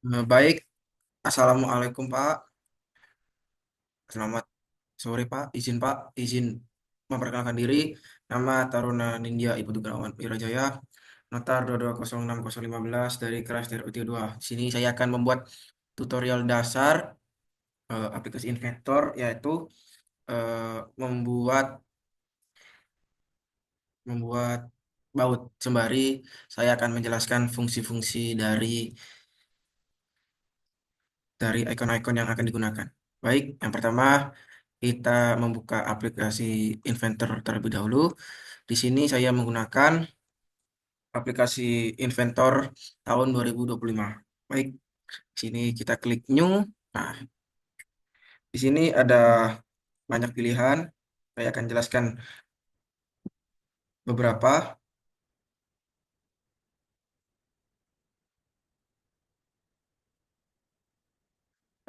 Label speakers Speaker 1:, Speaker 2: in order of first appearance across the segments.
Speaker 1: Baik, Assalamualaikum Pak. Selamat sore Pak. Izin memperkenalkan diri. Nama Taruna Nindya Iputu Gunawan Wirajaya. Nota 2206015 dari kelas TRU 2. Di sini saya akan membuat tutorial dasar aplikasi Inventor, yaitu membuat membuat baut, sembari saya akan menjelaskan fungsi-fungsi dari icon-icon yang akan digunakan. Baik, yang pertama kita membuka aplikasi Inventor terlebih dahulu. Di sini saya menggunakan aplikasi Inventor tahun 2025. Baik, di sini kita klik New. Nah, di sini ada banyak pilihan. Saya akan jelaskan beberapa.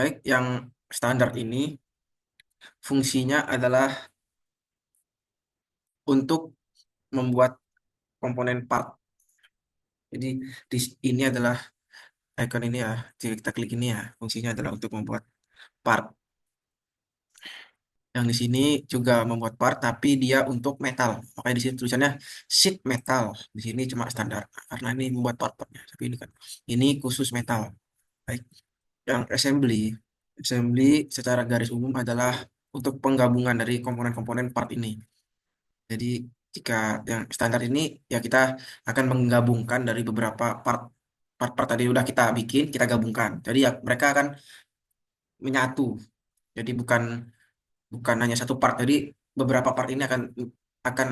Speaker 1: Baik, yang standar ini fungsinya adalah untuk membuat komponen part. Jadi ini adalah icon ini ya. Jika kita klik ini ya, fungsinya adalah untuk membuat part. Yang di sini juga membuat part, tapi dia untuk metal. Makanya di sini tulisannya sheet metal. Di sini cuma standar, karena ini membuat part-partnya. Tapi ini kan, ini khusus metal. Baik. Yang assembly secara garis umum adalah untuk penggabungan dari komponen-komponen part ini. Jadi jika yang standar ini ya kita akan menggabungkan dari beberapa part-part tadi udah kita bikin, kita gabungkan. Jadi ya mereka akan menyatu. Jadi bukan bukan hanya satu part. Jadi beberapa part ini akan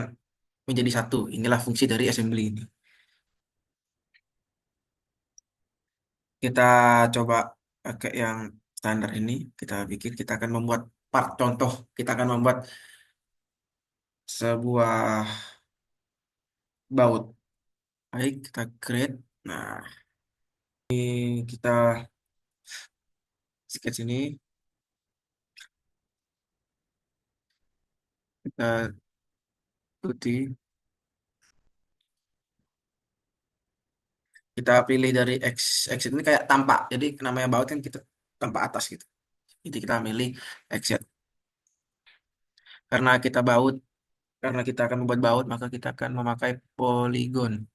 Speaker 1: menjadi satu. Inilah fungsi dari assembly ini. Kita coba pakai yang standar ini. Kita akan membuat part contoh. Kita akan membuat sebuah baut. Baik, kita create. Nah, ini kita sketch ini. Kita ikuti. Kita pilih dari exit ini kayak tampak. Jadi namanya baut kan kita tampak atas gitu. Jadi kita pilih exit. Karena kita baut Karena kita akan membuat baut, maka kita akan memakai poligon.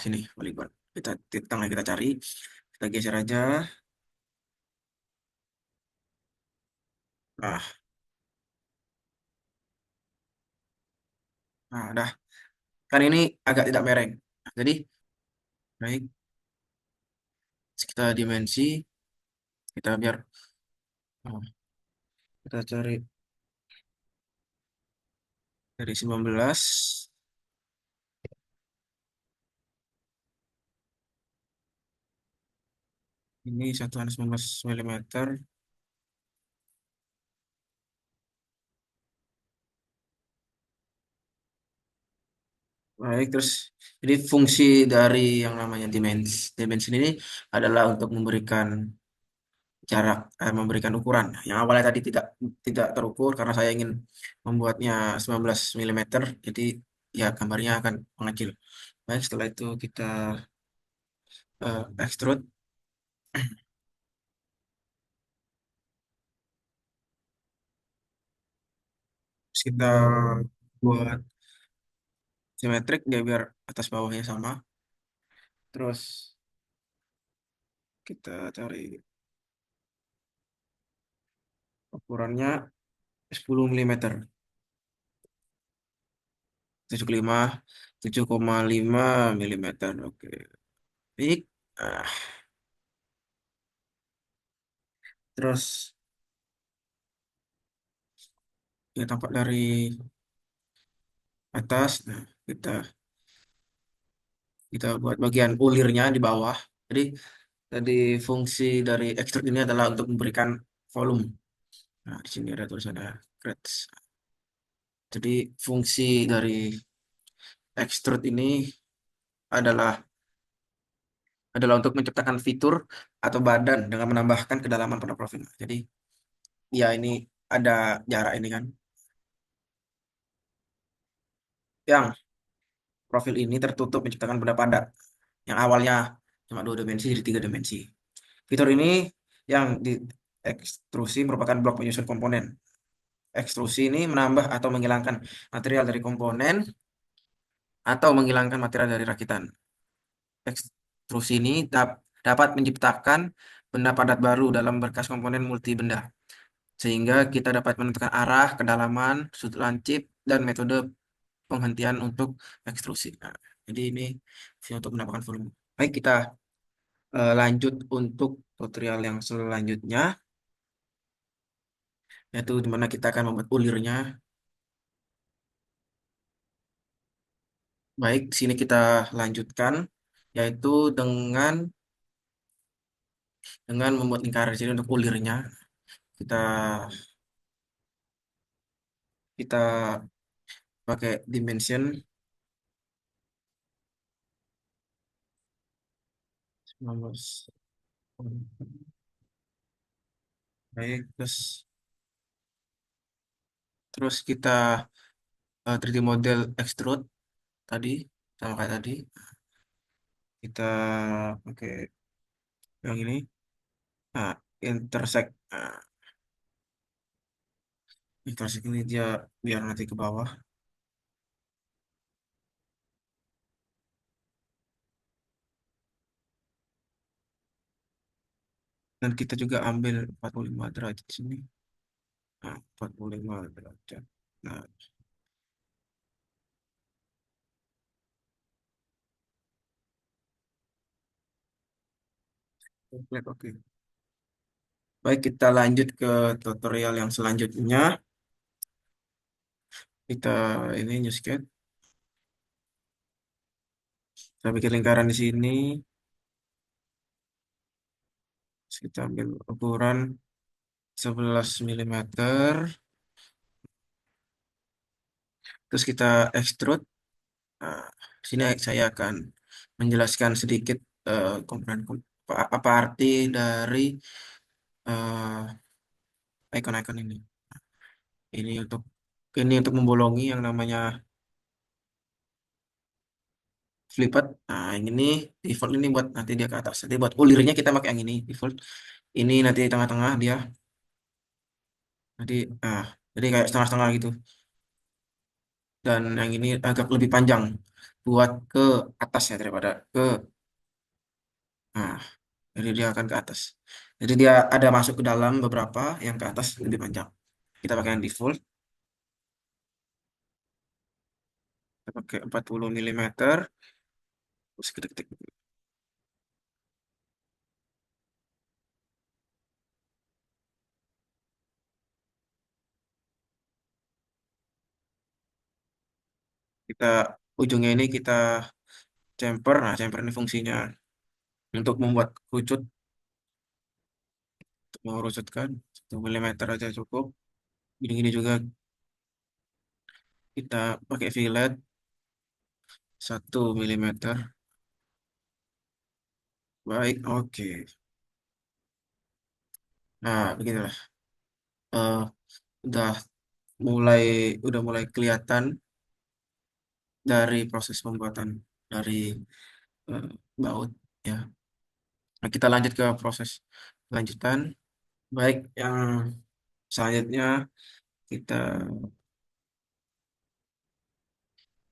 Speaker 1: Sini poligon. Kita titik tengah kita cari, kita geser aja. Nah, udah. Kan ini agak tidak mereng. Jadi, baik, kita dimensi, kita biar oh, kita cari dari 19. Ini 119 mm. Baik, terus jadi fungsi dari yang namanya dimensi ini adalah untuk memberikan jarak, memberikan ukuran. Yang awalnya tadi tidak tidak terukur karena saya ingin membuatnya 19 mm, jadi ya gambarnya akan mengecil. Baik, setelah itu kita extrude, terus kita buat simetrik dia biar atas bawahnya sama. Terus kita cari ukurannya 10 mm, 75, 7,5 mm. Oke. Baik. Ah, terus ya tampak dari atas. Nah, kita kita buat bagian ulirnya di bawah. Jadi tadi fungsi dari extrude ini adalah untuk memberikan volume. Nah, di sini ada tulisannya creates. Jadi fungsi dari extrude ini adalah adalah untuk menciptakan fitur atau badan dengan menambahkan kedalaman pada profil. Jadi ya ini ada jarak ini kan. Yang profil ini tertutup menciptakan benda padat. Yang awalnya cuma dua dimensi jadi tiga dimensi. Fitur ini yang di ekstrusi merupakan blok penyusun komponen. Ekstrusi ini menambah atau menghilangkan material dari komponen atau menghilangkan material dari rakitan. Ekstrusi ini dapat menciptakan benda padat baru dalam berkas komponen multi benda, sehingga kita dapat menentukan arah, kedalaman, sudut lancip, dan metode penghentian untuk ekstrusi. Nah, jadi ini fungsi untuk menambahkan volume. Baik, kita lanjut untuk tutorial yang selanjutnya, yaitu di mana kita akan membuat ulirnya. Baik, di sini kita lanjutkan, yaitu dengan membuat lingkaran. Jadi untuk ulirnya, kita kita pakai dimension 19. Baik, terus kita 3D model extrude tadi, sama kayak tadi. Kita pakai yang ini. Nah, intersect. Nah, intersect ini dia biar nanti ke bawah. Dan kita juga ambil 45 derajat di sini. Nah, 45 derajat. Nah, oke. Baik, kita lanjut ke tutorial yang selanjutnya. Kita ini new sketch. Kita bikin lingkaran di sini. Terus kita ambil ukuran 11 mm. Terus kita extrude. Nah, di sini saya akan menjelaskan sedikit komponen apa arti dari eh, icon-icon ini. Ini untuk membolongi yang namanya flipper. Nah, yang ini default ini buat nanti dia ke atas. Nanti buat ulirnya kita pakai yang ini default. Ini nanti di tengah-tengah dia. Nanti ah jadi kayak setengah-setengah gitu. Dan yang ini agak lebih panjang buat ke atasnya daripada ke nah, jadi dia akan ke atas. Jadi dia ada masuk ke dalam beberapa yang ke atas lebih panjang. Kita pakai yang default, kita pakai 40 mm. Terus ketik-ketik. Kita ujungnya ini kita chamfer. Nah, chamfer ini fungsinya untuk membuat kerucut, untuk mengerucutkan 1 mm aja cukup. Gini-gini juga kita pakai fillet 1 mm. Baik, oke. Nah, beginilah. Eh, udah mulai udah mulai kelihatan dari proses pembuatan dari eh, baut ya. Nah, kita lanjut ke proses lanjutan. Baik, yang selanjutnya kita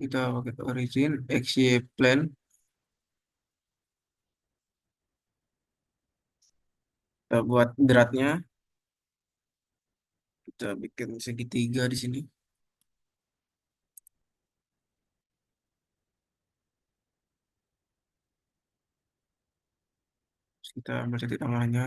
Speaker 1: kita pakai origin XY plane. Kita buat beratnya, kita bikin segitiga di sini. Terus kita ambil titik tengahnya.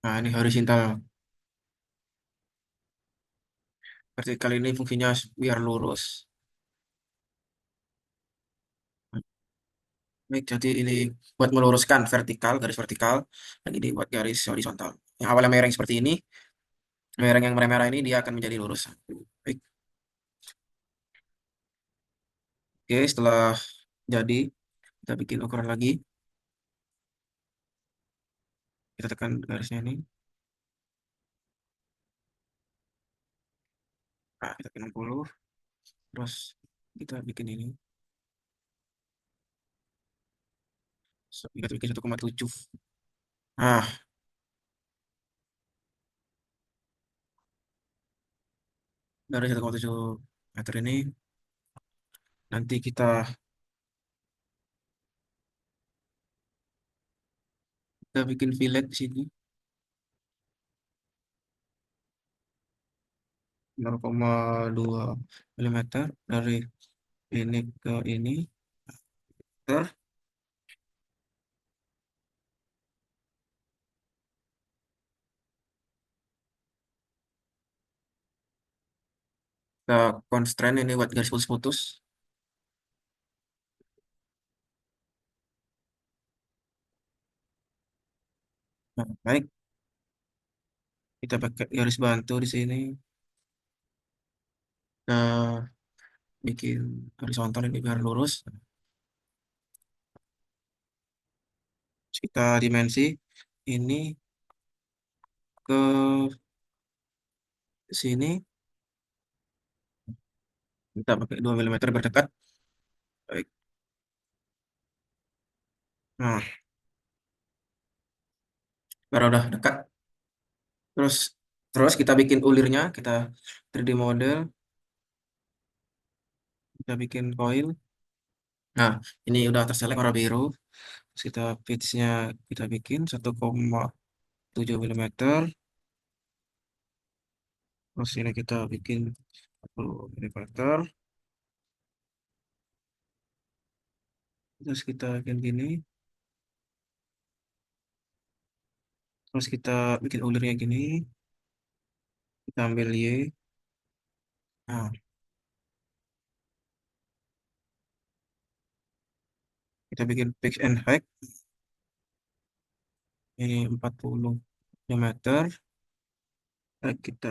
Speaker 1: Nah, ini horizontal. Vertikal ini fungsinya biar lurus. Baik, jadi ini buat meluruskan vertikal, garis vertikal, dan ini buat garis horizontal. Yang awalnya mereng seperti ini, mereng yang merah-merah ini dia akan menjadi lurus. Baik, oke, setelah jadi, kita bikin ukuran lagi. Kita tekan garisnya ini. Nah, kita bikin 60. Terus kita bikin ini. Kita bikin 1,7. Nah, dari 1,7 meter ini nanti kita bikin fillet di sini 0,2 mm dari ini ke ini. Terus kita constrain ini buat garis putus-putus. Nah, baik, kita pakai garis bantu di sini. Kita bikin horizontal ini biar lurus. Terus kita dimensi ini ke sini. Kita pakai 2 mm berdekat. Baik. Nah, kalau udah dekat, terus terus kita bikin ulirnya, kita 3D model, kita bikin coil. Nah, ini udah terselect warna biru. Terus kita pitch-nya kita bikin 1,7 mm. Terus ini kita bikin 40 mm. Terus kita bikin gini. Terus kita bikin ulirnya gini. Kita ambil Y. Nah, kita bikin pitch and height. Ini 40 mm. Kita,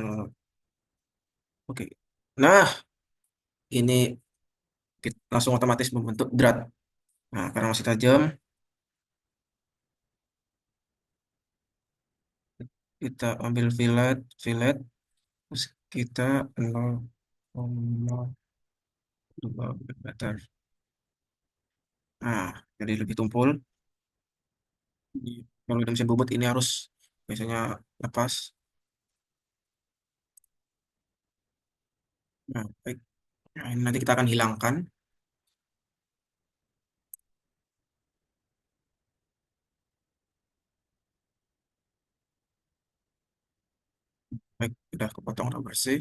Speaker 1: oke. Nah, ini langsung otomatis membentuk drat. Nah, karena masih tajam, kita ambil fillet, terus kita 0,2 mm. Nah, jadi lebih tumpul. Kalau udah mesin bubut ini harus biasanya lepas. Nah, baik. Nah, ini nanti kita akan hilangkan. Baik, udah kepotong, udah bersih.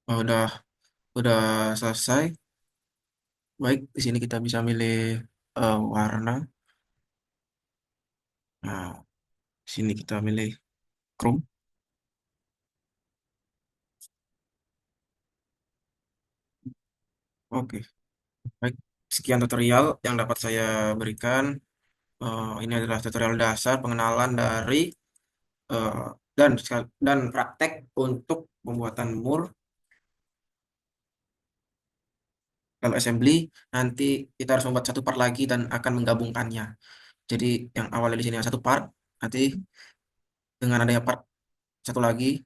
Speaker 1: Oh, udah selesai. Baik, di sini kita bisa milih warna. Nah, di sini kita milih chrome. Oke, baik. Sekian tutorial yang dapat saya berikan. Ini adalah tutorial dasar pengenalan dari eh, dan praktek untuk pembuatan mur. Kalau assembly nanti kita harus membuat satu part lagi dan akan menggabungkannya. Jadi yang awalnya di sini ada satu part, nanti dengan adanya part satu lagi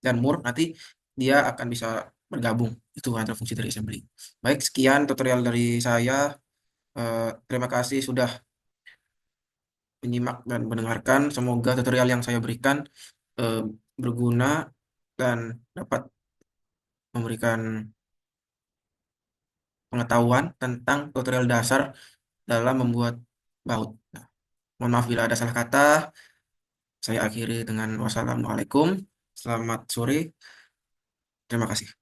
Speaker 1: dan mur nanti dia akan bisa bergabung. Itu adalah fungsi dari assembly. Baik, sekian tutorial dari saya. Terima kasih sudah menyimak dan mendengarkan. Semoga tutorial yang saya berikan eh, berguna dan dapat memberikan pengetahuan tentang tutorial dasar dalam membuat baut. Nah, mohon maaf bila ada salah kata. Saya akhiri dengan wassalamualaikum. Selamat sore. Terima kasih.